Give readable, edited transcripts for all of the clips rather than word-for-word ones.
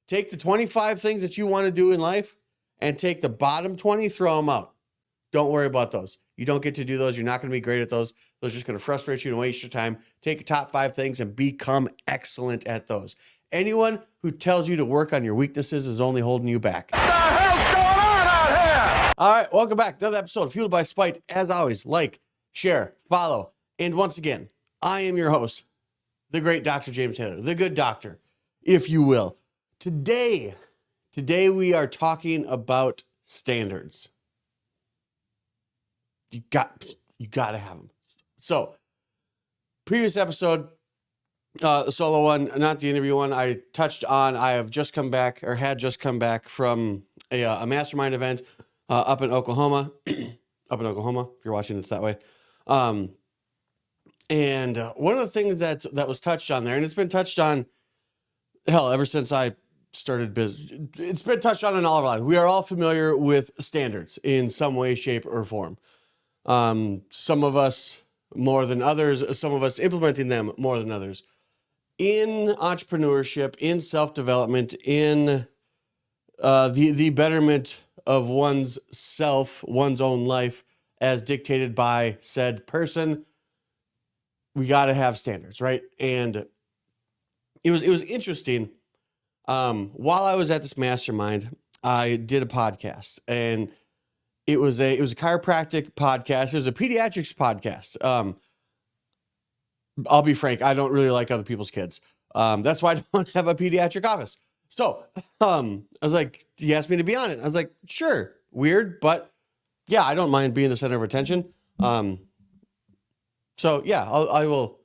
Take the 25 things that you want to do in life and take the bottom 20, throw them out. Don't worry about those. You don't get to do those. You're not going to be great at those. Those are just going to frustrate you and waste your time. Take your top 5 things and become excellent at those. Anyone who tells you to work on your weaknesses is only holding you back. What the hell's going on out here? All right, welcome back. Another episode, Fueled by Spite. As always, like, share, follow. And once again, I am your host, the great Dr. James Taylor, the good doctor, if you will. Today we are talking about standards. You got to have them. So, previous episode, the solo one, not the interview one, I touched on. I had just come back from a mastermind event up in Oklahoma. Up in Oklahoma, if you're watching it that way. And one of the things that was touched on there, and it's been touched on, hell, ever since I started business, it's been touched on in all of our lives. We are all familiar with standards in some way, shape, or form. Some of us more than others, some of us implementing them more than others. In entrepreneurship, in self-development, in the betterment of one's self, one's own life, as dictated by said person, we got to have standards, right? And it was interesting. While I was at this mastermind, I did a podcast, and it was a chiropractic podcast. It was a pediatrics podcast. I'll be frank, I don't really like other people's kids. That's why I don't have a pediatric office. So I was like, he asked me to be on it. I was like, sure, weird, but yeah, I don't mind being the center of attention. So yeah, I will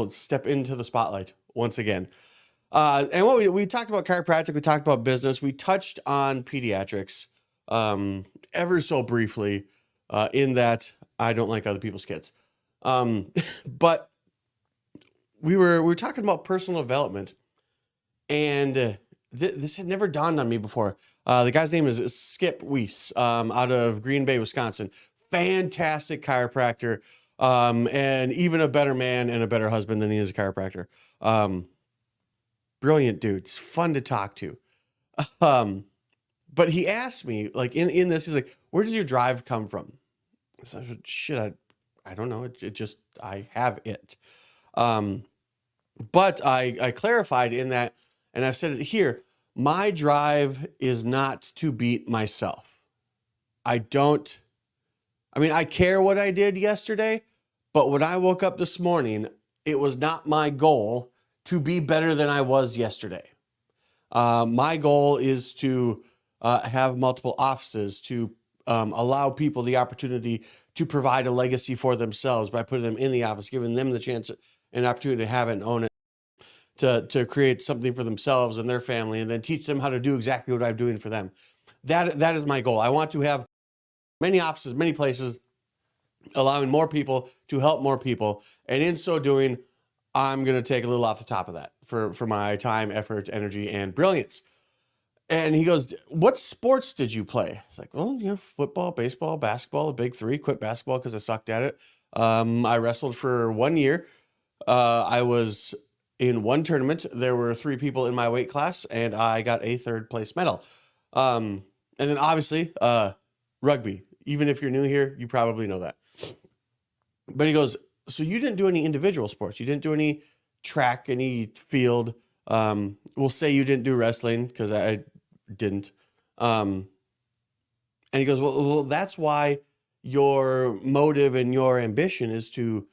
step into the spotlight once again. And what we talked about chiropractic, we talked about business, we touched on pediatrics ever so briefly, in that I don't like other people's kids. But we were talking about personal development, and this had never dawned on me before. The guy's name is Skip Weiss, out of Green Bay, Wisconsin. Fantastic chiropractor, and even a better man and a better husband than he is a chiropractor. Brilliant dude. It's fun to talk to. But he asked me, like, in this, he's like, where does your drive come from? So I said, shit, I don't know. It just, I have it. But I clarified in that, and I've said it here, my drive is not to beat myself. I care what I did yesterday, but when I woke up this morning, it was not my goal to be better than I was yesterday. My goal is to have multiple offices, to allow people the opportunity to provide a legacy for themselves by putting them in the office, giving them the chance and opportunity to have it and own it, to create something for themselves and their family, and then teach them how to do exactly what I'm doing for them. That is my goal. I want to have many offices, many places, allowing more people to help more people. And in so doing, I'm going to take a little off the top of that for my time, effort, energy, and brilliance. And he goes, what sports did you play? It's like, well, football, baseball, basketball, the big three. Quit basketball because I sucked at it. I wrestled for 1 year. I was in one tournament. There were 3 people in my weight class, and I got a 3rd place medal. And then obviously, rugby. Even if you're new here, you probably know that. But he goes, so you didn't do any individual sports. You didn't do any track, any field. We'll say you didn't do wrestling because I didn't. And he goes, well, that's why your motive and your ambition is to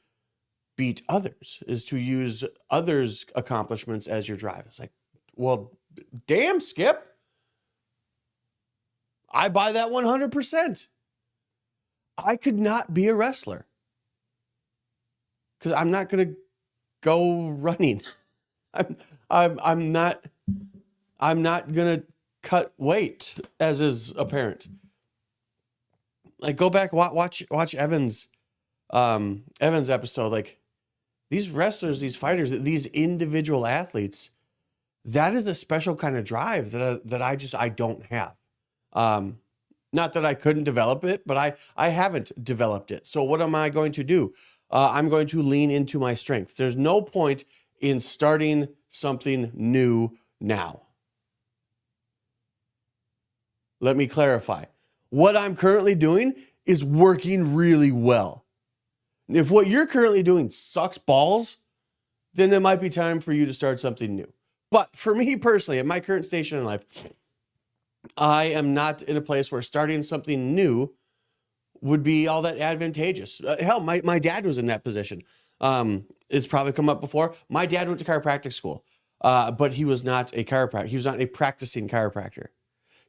beat others, is to use others' accomplishments as your drive. It's like, well, damn, Skip. I buy that 100%. I could not be a wrestler because I'm not going to go running. I'm not going to cut weight, as is apparent. Like, go back, watch Evan's episode. Like, these wrestlers, these fighters, these individual athletes, that is a special kind of drive that I don't have. Not that I couldn't develop it, but I haven't developed it. So what am I going to do? I'm going to lean into my strengths. There's no point in starting something new now. Let me clarify. What I'm currently doing is working really well. If what you're currently doing sucks balls, then it might be time for you to start something new. But for me personally, at my current station in life, I am not in a place where starting something new would be all that advantageous. Hell, my dad was in that position. It's probably come up before. My dad went to chiropractic school, but he was not a chiropractor. He was not a practicing chiropractor,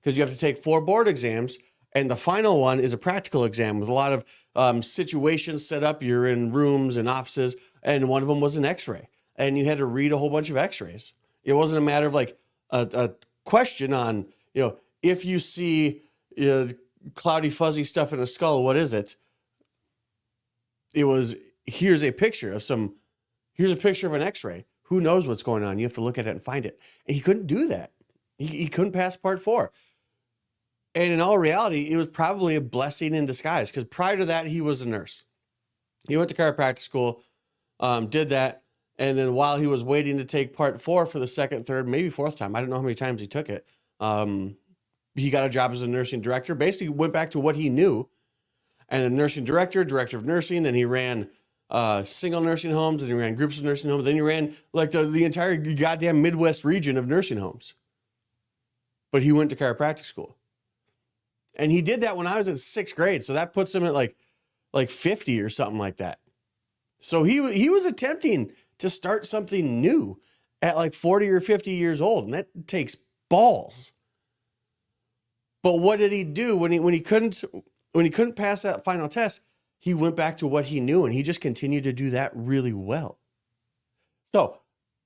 because you have to take 4 board exams, and the final one is a practical exam with a lot of situations set up. You're in rooms and offices, and one of them was an x-ray, and you had to read a whole bunch of x-rays. It wasn't a matter of like a question on, if you see cloudy, fuzzy stuff in a skull, what is it? It was, here's a picture of an x-ray. Who knows what's going on? You have to look at it and find it. And he couldn't do that. He couldn't pass part 4. And in all reality, it was probably a blessing in disguise, because prior to that, he was a nurse. He went to chiropractic school, did that. And then while he was waiting to take part 4 for the second, third, maybe 4th time, I don't know how many times he took it, he got a job as a nursing director, basically went back to what he knew. And then nursing director of nursing, then he ran single nursing homes, and he ran groups of nursing homes. Then he ran like the entire goddamn Midwest region of nursing homes. But he went to chiropractic school. And he did that when I was in 6th grade. So that puts him at like 50 or something like that. So he was attempting to start something new at like 40 or 50 years old. And that takes balls. But what did he do when he couldn't pass that final test? He went back to what he knew, and he just continued to do that really well. So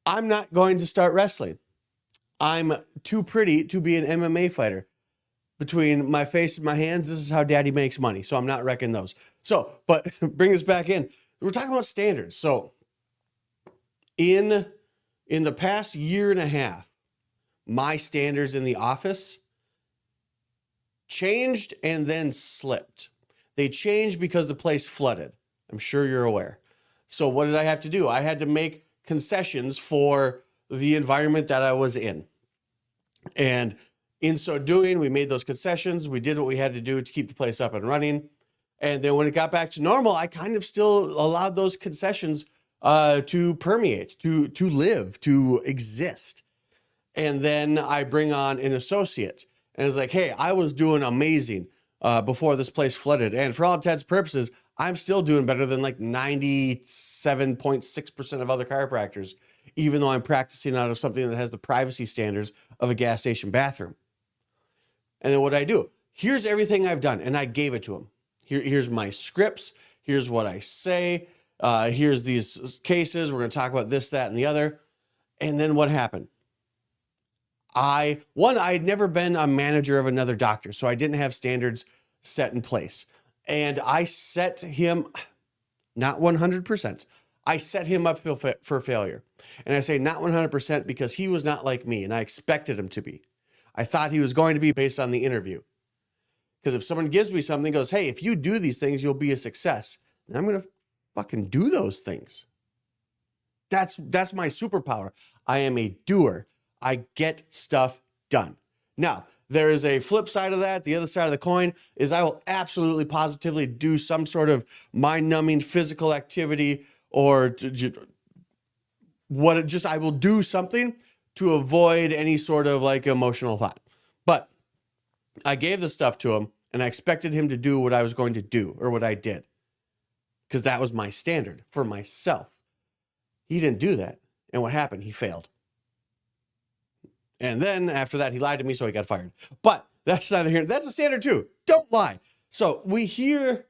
I'm not going to start wrestling. I'm too pretty to be an MMA fighter. Between my face and my hands, this is how daddy makes money. So I'm not wrecking those. So, but bring us back in. We're talking about standards. So in the past year and a half, my standards in the office changed and then slipped. They changed because the place flooded. I'm sure you're aware. So what did I have to do? I had to make concessions for the environment that I was in. And in so doing, we made those concessions. We did what we had to do to keep the place up and running. And then when it got back to normal, I kind of still allowed those concessions to permeate, to live, to exist. And then I bring on an associate. And it's like, hey, I was doing amazing before this place flooded. And for all intents and purposes, I'm still doing better than like 97.6% of other chiropractors, even though I'm practicing out of something that has the privacy standards of a gas station bathroom. And then what I do? Here's everything I've done. And I gave it to him. Here's my scripts. Here's what I say. Here's these cases. We're going to talk about this, that, and the other. And then what happened? I had never been a manager of another doctor, so I didn't have standards set in place. And I set him, not 100%, I set him up for failure. And I say not 100% because he was not like me, and I expected him to be. I thought he was going to be based on the interview. Because if someone gives me something, goes, hey, if you do these things, you'll be a success. And I'm going to fucking do those things. That's my superpower. I am a doer. I get stuff done. Now, there is a flip side of that. The other side of the coin is I will absolutely positively do some sort of mind-numbing physical activity or I will do something to avoid any sort of like emotional thought. But I gave the stuff to him and I expected him to do what I was going to do or what I did, because that was my standard for myself. He didn't do that. And what happened? He failed. And then after that, he lied to me, so he got fired. But that's neither here. That's a standard too. Don't lie. So we hear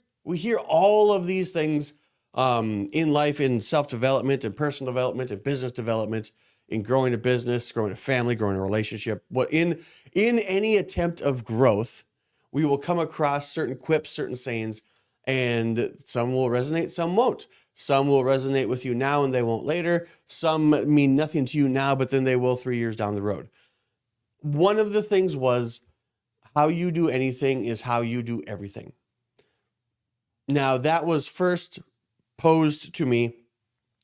all of these things in life, in self-development and personal development and business development, in growing a business, growing a family, growing a relationship. What in any attempt of growth, we will come across certain quips, certain sayings, and some will resonate, some won't. Some will resonate with you now and they won't later. Some mean nothing to you now, but then they will 3 years down the road. One of the things was, how you do anything is how you do everything. Now, that was first posed to me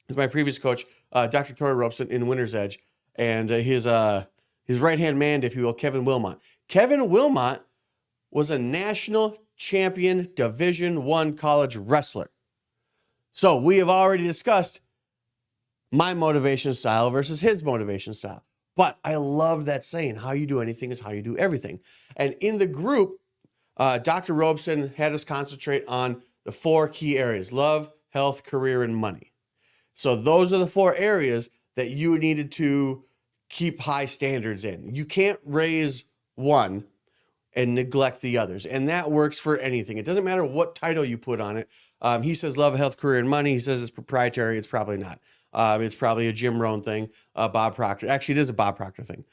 with my previous coach, Dr. Tori Robeson in Winter's Edge, and his right-hand man, if you will, Kevin Wilmot. Kevin Wilmot was a national champion Division I college wrestler. So we have already discussed my motivation style versus his motivation style. But I love that saying, how you do anything is how you do everything. And in the group, Dr. Robeson had us concentrate on the 4 key areas: love, health, career, and money. So those are the 4 areas that you needed to keep high standards in. You can't raise one and neglect the others. And that works for anything. It doesn't matter what title you put on it. He says love, health, career, and money. He says it's proprietary. It's probably not. It's probably a Jim Rohn thing, Bob Proctor. Actually, it is a Bob Proctor thing.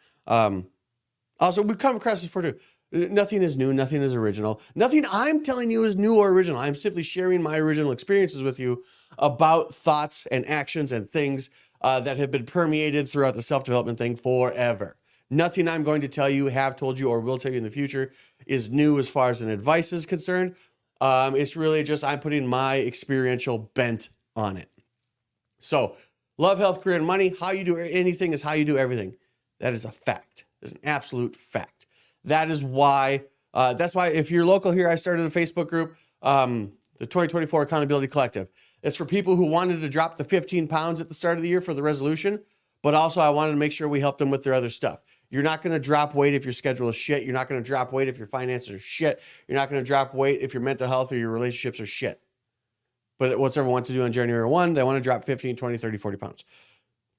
Also, we've come across this before too. Nothing is new. Nothing is original. Nothing I'm telling you is new or original. I'm simply sharing my original experiences with you about thoughts and actions and things that have been permeated throughout the self-development thing forever. Nothing I'm going to tell you, have told you, or will tell you in the future is new as far as an advice is concerned. It's really just I'm putting my experiential bent on it. So, love, health, career, and money. How you do anything is how you do everything. That is a fact. It's an absolute fact. That is why, that's why if you're local here, I started a Facebook group, the 2024 Accountability Collective. It's for people who wanted to drop the 15 pounds at the start of the year for the resolution, but also I wanted to make sure we helped them with their other stuff. You're not going to drop weight if your schedule is shit. You're not going to drop weight if your finances are shit. You're not going to drop weight if your mental health or your relationships are shit. But what's everyone want to do on January 1? They want to drop 15, 20, 30, 40 pounds.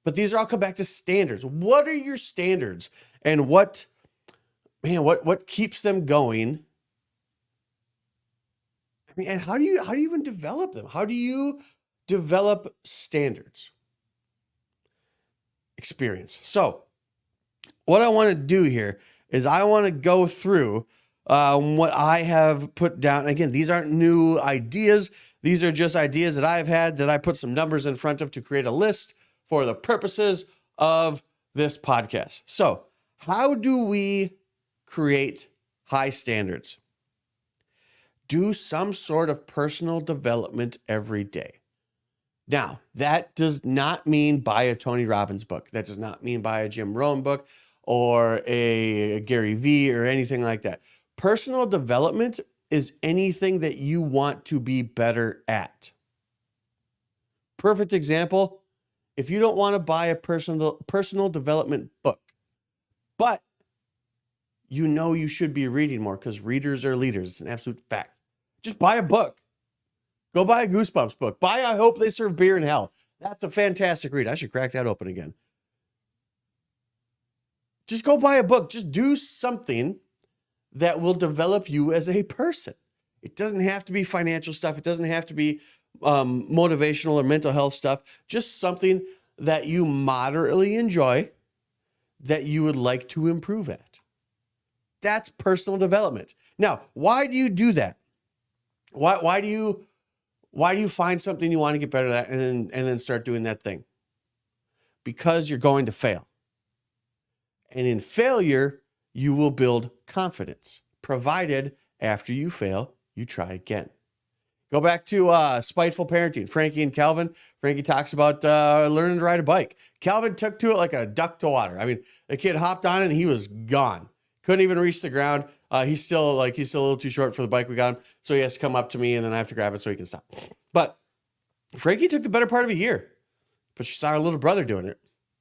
But these are all come back to standards. What are your standards? And what keeps them going? I mean, and how do you even develop them? How do you develop standards? Experience. So what I want to do here is I want to go through what I have put down. Again, these aren't new ideas. These are just ideas that I've had that I put some numbers in front of to create a list for the purposes of this podcast. So how do we create high standards? Do some sort of personal development every day. Now, that does not mean buy a Tony Robbins book. That does not mean buy a Jim Rohn book or a Gary Vee or anything like that. Personal development is anything that you want to be better at. Perfect example, if you don't want to buy a personal development book, but you know you should be reading more because readers are leaders. It's an absolute fact. Just buy a book. Go buy a Goosebumps book. Buy I Hope They Serve Beer in Hell. That's a fantastic read. I should crack that open again. Just go buy a book. Just do something that will develop you as a person. It doesn't have to be financial stuff. It doesn't have to be motivational or mental health stuff. Just something that you moderately enjoy that you would like to improve at. That's personal development. Now, why do you do that? Why do you find something you want to get better at and then start doing that thing? Because you're going to fail. And in failure, you will build confidence, provided after you fail, you try again. Go back to Spiteful Parenting, Frankie and Calvin. Frankie talks about learning to ride a bike. Calvin took to it like a duck to water. I mean, the kid hopped on it and he was gone. Couldn't even reach the ground. He's still a little too short for the bike we got him. So he has to come up to me and then I have to grab it so he can stop. But Frankie took the better part of a year, but she saw her little brother doing it.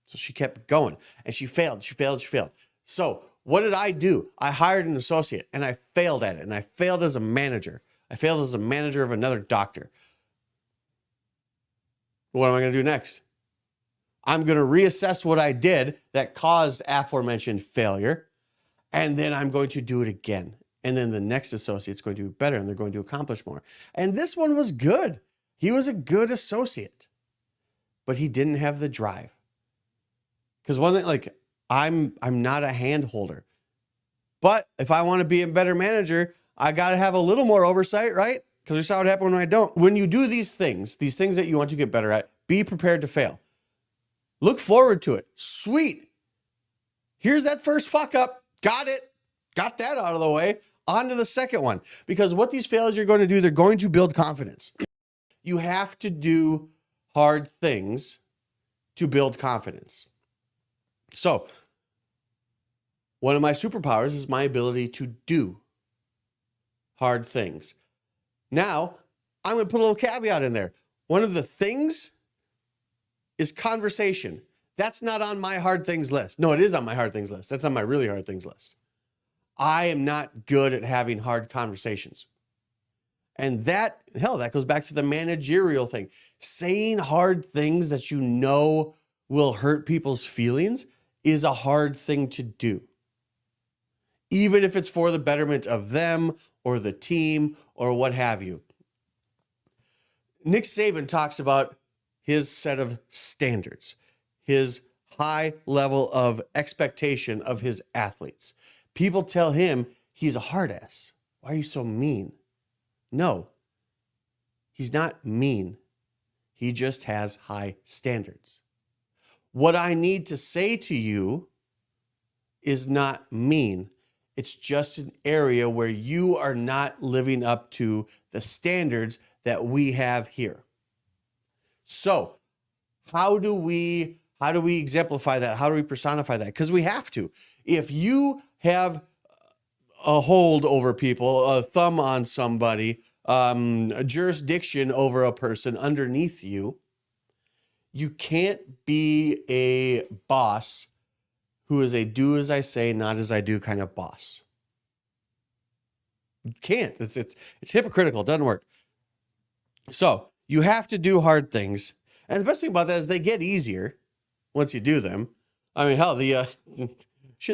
So she kept going and she failed. So what did I do? I hired an associate and I failed at it. And I failed as a manager. I failed as a manager of another doctor. What am I going to do next? I'm going to reassess what I did that caused aforementioned failure. And then I'm going to do it again. And then the next associate's going to do better and they're going to accomplish more. And this one was good. He was a good associate, but he didn't have the drive. Because one thing, like, I'm not a hand holder. But if I want to be a better manager, I got to have a little more oversight, right? Because we saw what happened when I don't. When you do these things that you want to get better at, be prepared to fail. Look forward to it. Sweet. Here's that first fuck up. Got it. Got that out of the way. On to the second one. Because what these failures are going to do, they're going to build confidence. You have to do hard things to build confidence. So, one of my superpowers is my ability to do hard things. Now, I'm going to put a little caveat in there. One of the things is conversation. That's not on my hard things list. No, it is on my hard things list. That's on my really hard things list. I am not good at having hard conversations. And that goes back to the managerial thing. Saying hard things that you know will hurt people's feelings is a hard thing to do. Even if it's for the betterment of them or the team or what have you. Nick Saban talks about his set of standards, his high level of expectation of his athletes. People tell him he's a hard ass. Why are you so mean? No, he's not mean. He just has high standards. What I need to say to you is not mean. It's just an area where you are not living up to the standards that we have here. So, how do we exemplify that? How do we personify that? Because we have to. If you have a hold over people, a thumb on somebody, a jurisdiction over a person underneath you, you can't be a boss who is a do as I say, not as I do kind of boss. You can't. It's hypocritical. It doesn't work. So you have to do hard things. And the best thing about that is they get easier once you do them. I mean, hell, the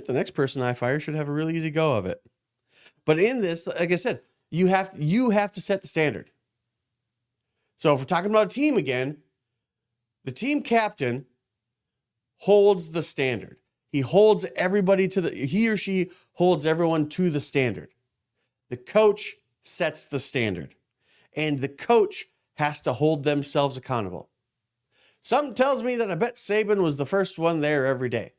next person I fire should have a really easy go of it. But in this, like I said, you have to set the standard. So if we're talking about a team again, the team captain holds the standard. He holds everybody he or she holds everyone to the standard. The coach sets the standard. And the coach has to hold themselves accountable. Something tells me that I bet Saban was the first one there every day.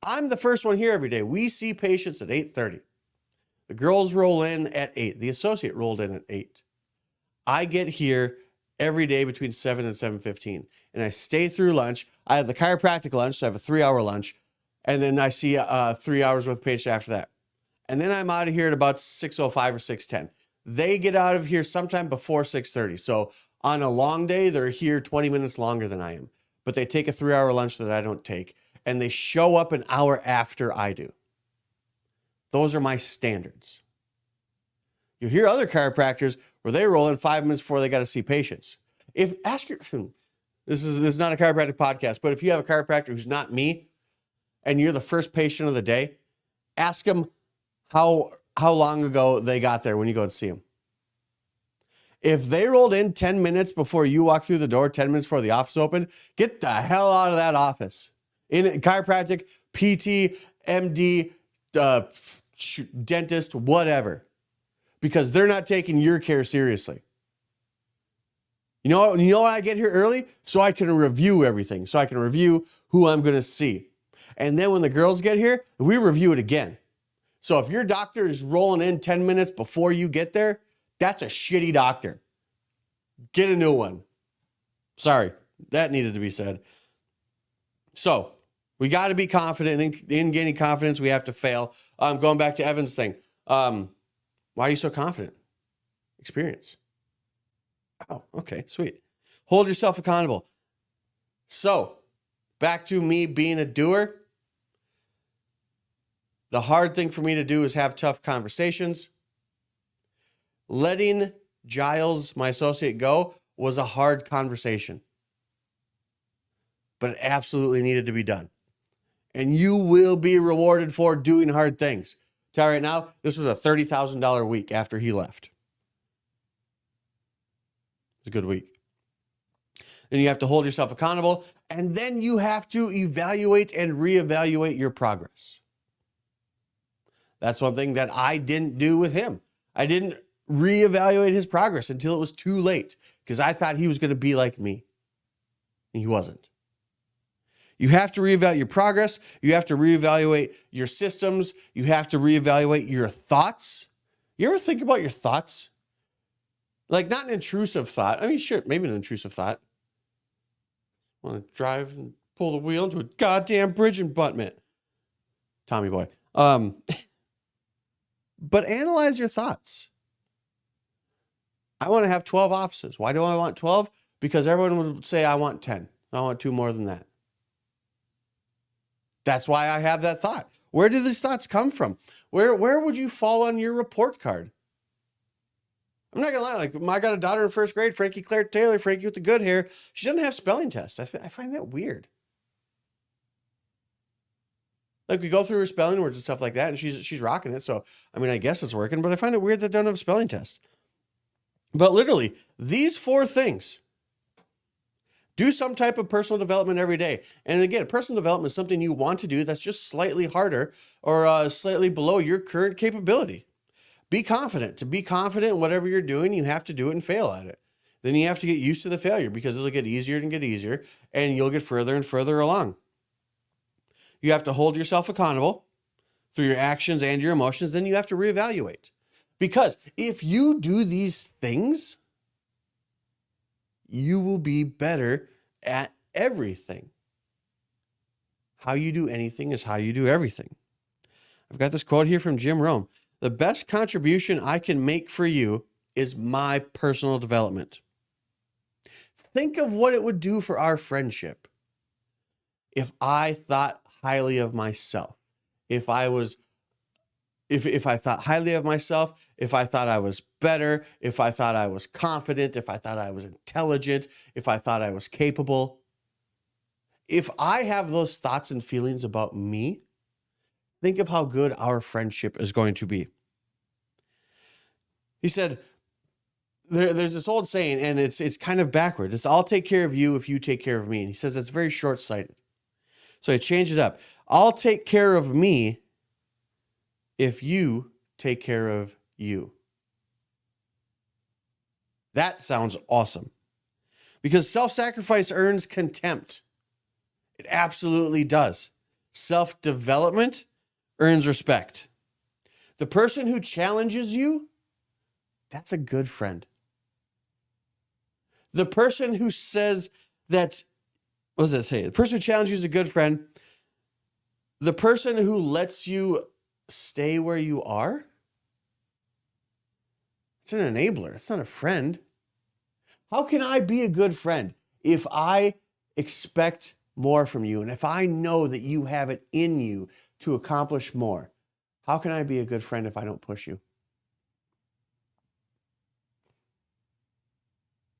I'm the first one here every day. We see patients at 8:30. The girls roll in at 8. The associate rolled in at 8. I get here every day between 7 and 7:15. And I stay through lunch. I have the chiropractic lunch, so I have a 3-hour lunch. And then I see 3 hours worth of patients after that. And then I'm out of here at about 6:05 or 6:10. They get out of here sometime before 6:30. So on a long day, they're here 20 minutes longer than I am. But they take a 3-hour lunch that I don't take. And they show up an hour after I do. Those are my standards. You hear other chiropractors where they roll in 5 minutes before they got to see patients. This is not a chiropractic podcast, but if you have a chiropractor who's not me and you're the first patient of the day, ask them how long ago they got there when you go and see them. If they rolled in 10 minutes before you walk through the door, 10 minutes before the office opened, get the hell out of that office. In chiropractic, PT, MD, dentist, whatever. Because they're not taking your care seriously. You know why I get here early? So I can review everything. So I can review who I'm going to see. And then when the girls get here, we review it again. So if your doctor is rolling in 10 minutes before you get there, that's a shitty doctor. Get a new one. Sorry, that needed to be said. So we got to be confident. In gaining confidence, we have to fail. Going back to Evan's thing. Why are you so confident? Experience. Oh, okay, sweet. Hold yourself accountable. So back to me being a doer. The hard thing for me to do is have tough conversations. Letting Giles, my associate, go was a hard conversation. But it absolutely needed to be done. And you will be rewarded for doing hard things. Tell you right now, this was a $30,000 week after he left. It was a good week. And you have to hold yourself accountable. And then you have to evaluate and reevaluate your progress. That's one thing that I didn't do with him. I didn't reevaluate his progress until it was too late because I thought he was going to be like me. And he wasn't. You have to reevaluate your progress. You have to reevaluate your systems. You have to reevaluate your thoughts. You ever think about your thoughts? Like not an intrusive thought. I mean, sure, maybe an intrusive thought. Want to drive and pull the wheel into a goddamn bridge abutment. Tommy boy. But analyze your thoughts. I want to have 12 offices. Why do I want 12? Because everyone would say I want 10. I want 2 more than that. That's why I have that thought. Where do these thoughts come from? Where would you fall on your report card? I'm not gonna lie, like I got a daughter in first grade, Frankie Claire Taylor, Frankie with the good hair. She doesn't have spelling tests. I find that weird. Like we go through her spelling words and stuff like that, and she's rocking it. So I mean, I guess it's working, but I find it weird that they don't have spelling tests. But literally, these 4 things. Do some type of personal development every day. And again, personal development is something you want to do that's just slightly harder or slightly below your current capability. Be confident. To be confident in whatever you're doing, you have to do it and fail at it. Then you have to get used to the failure because it'll get easier and get easier, and you'll get further and further along. You have to hold yourself accountable through your actions and your emotions. Then you have to reevaluate. Because if you do these things, you will be better at everything. How you do anything is how you do everything. I've got this quote here from Jim Rohn. The best contribution I can make for you is my personal development. Think of what it would do for our friendship if I thought highly of myself. If I thought highly of myself, if I thought I was better, if I thought I was confident, if I thought I was intelligent, if I thought I was capable. If I have those thoughts and feelings about me, think of how good our friendship is going to be. He said, there's this old saying, and it's kind of backward. It's I'll take care of you if you take care of me. And he says it's very short-sighted. So I changed it up. I'll take care of me if you take care of you. That sounds awesome. Because self-sacrifice earns contempt. It absolutely does. Self-development earns respect. The person who challenges you, that's a good friend. The person who says that, what does that say? The person who challenges you is a good friend. The person who lets you stay where you are, it's an enabler. It's not a friend. How can I be a good friend if I expect more from you and if I know that you have it in you to accomplish more? How can I be a good friend if I don't push you?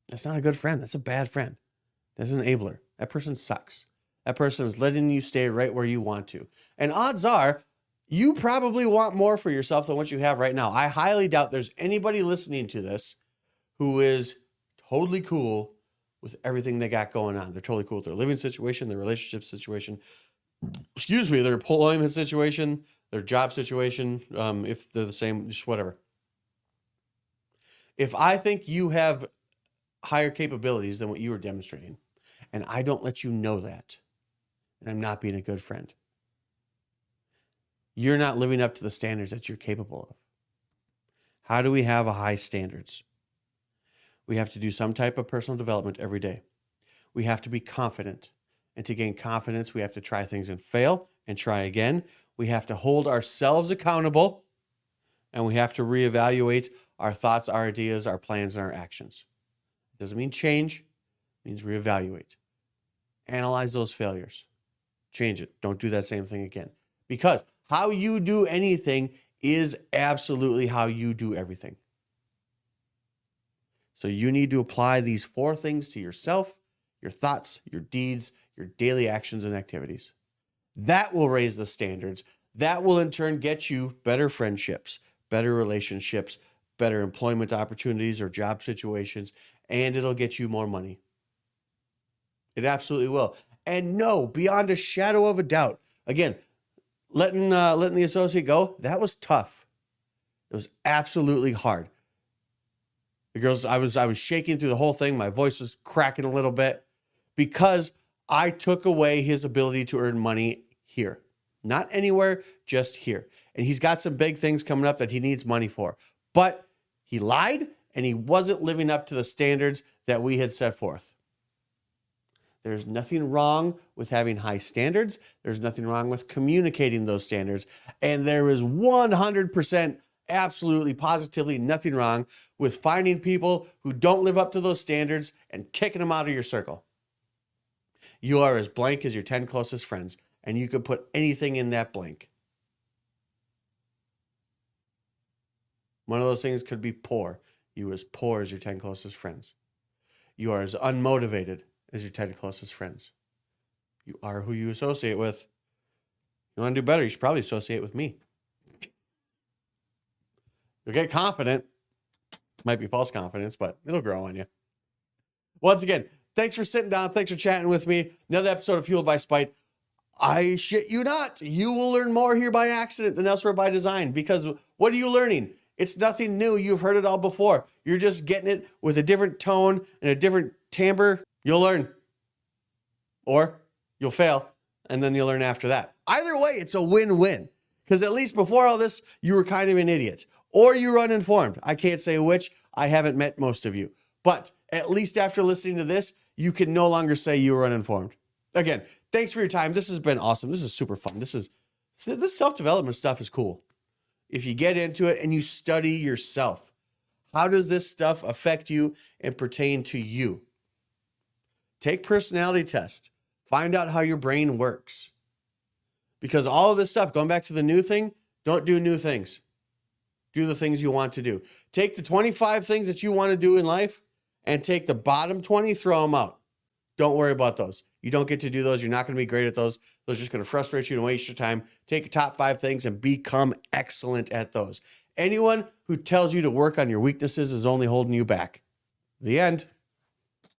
That's not a good friend. That's a bad friend. That's an enabler. That person sucks. That person is letting you stay right where you want to. And odds are, you probably want more for yourself than what you have right now. I highly doubt there's anybody listening to this who is totally cool with everything they got going on. They're totally cool with their living situation, their relationship situation, their employment situation, their job situation, if they're the same, just whatever. If I think you have higher capabilities than what you are demonstrating, and I don't let you know that, then I'm not being a good friend. You're not living up to the standards that you're capable of. How do we have a high standards? We have to do some type of personal development every day. We have to be confident. And to gain confidence, we have to try things and fail and try again. We have to hold ourselves accountable. And we have to reevaluate our thoughts, our ideas, our plans, and our actions. It doesn't mean change. It means reevaluate. Analyze those failures. Change it. Don't do that same thing again. Because how you do anything is absolutely how you do everything. So you need to apply these 4 things to yourself, your thoughts, your deeds, your daily actions and activities. That will raise the standards. That will in turn get you better friendships, better relationships, better employment opportunities or job situations, and it'll get you more money. It absolutely will. And no, beyond a shadow of a doubt, again, letting the associate go, that was tough. It was absolutely hard. Because I was shaking through the whole thing. My voice was cracking a little bit because I took away his ability to earn money here. Not anywhere, just here. And he's got some big things coming up that he needs money for. But he lied and he wasn't living up to the standards that we had set forth. There's nothing wrong with having high standards. There's nothing wrong with communicating those standards. And there is 100% absolutely, positively nothing wrong with finding people who don't live up to those standards and kicking them out of your circle. You are as blank as your 10 closest friends, and you could put anything in that blank. One of those things could be poor. You are as poor as your 10 closest friends. You are as unmotivated as your 10 closest friends. You are who you associate with. You want to do better, you should probably associate with me. You'll get confident. Might be false confidence, but it'll grow on you. Once again, thanks for sitting down. Thanks for chatting with me. Another episode of Fueled by Spite. I shit you not. You will learn more here by accident than elsewhere by design, because what are you learning? It's nothing new. You've heard it all before. You're just getting it with a different tone and a different timbre. You'll learn. Or you'll fail, and then you'll learn after that. Either way, it's a win-win, because at least before all this, you were kind of an idiot. Or you were uninformed. I can't say which. I haven't met most of you. But at least after listening to this, you can no longer say you were uninformed. Again, thanks for your time. This has been awesome. This is super fun. This self-development stuff is cool. If you get into it and you study yourself, how does this stuff affect you and pertain to you? Take personality tests. Find out how your brain works. Because all of this stuff, going back to the new thing, don't do new things. Do the things you want to do. Take the 25 things that you want to do in life and take the bottom 20, throw them out. Don't worry about those. You don't get to do those. You're not going to be great at those. Those are just going to frustrate you and waste your time. Take your top 5 things and become excellent at those. Anyone who tells you to work on your weaknesses is only holding you back. The end.